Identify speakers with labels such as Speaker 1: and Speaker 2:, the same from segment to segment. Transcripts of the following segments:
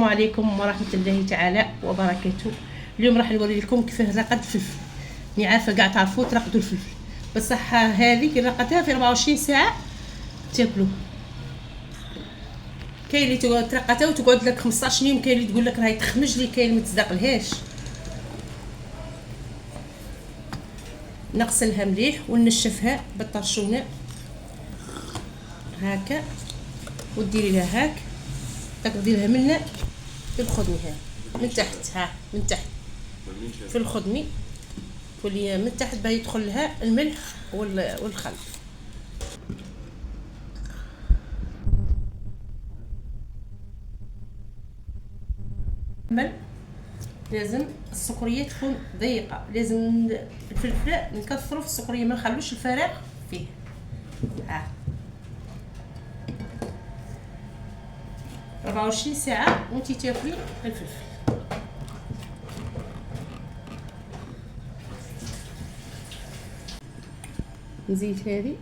Speaker 1: عليكم ورحمة الله تعالى وبركاته. اليوم راح نوري لكم كيفاه رقد الفلفل. اني عارفه كاع تعرفوا ترقدوا الفلفل، بصح هذه كي رقدتها في 24 ساعه تاكلوه. كاين اللي ترقدها وتقعد لك 15 يوم، كاين اللي تقول لك راهي تخمج لي، كاين ما تصدقلهاش. نغسلها مليح ونشفها بالطرشونه هكا، وديري لها هاك تقدري لها من الخدمي، ها من تحت، ها من تحت في الخدمي واللي من تحت باه يدخل لها الملح والخل. لازم السكريه تكون ضيقه، لازم الفلفل نكثروا في السكريه، ما نخلوش الفراغ فيه. ها 24 ساعه وانتي تاكلي الفلفل. نزيد هذه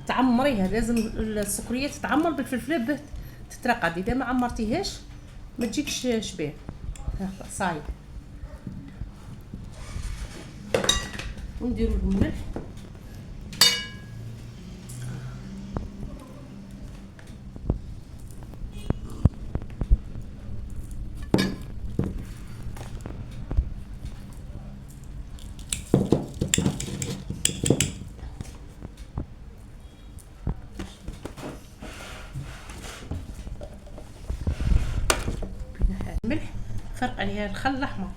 Speaker 1: تعمريها، لازم السكريه تتعمر بالفلفله باه تترقد. اذا ما عمرتيهاش ما تجيكش شبيه. صايب ونديروا الملح ملح، فرق عليها الخل الاحمر.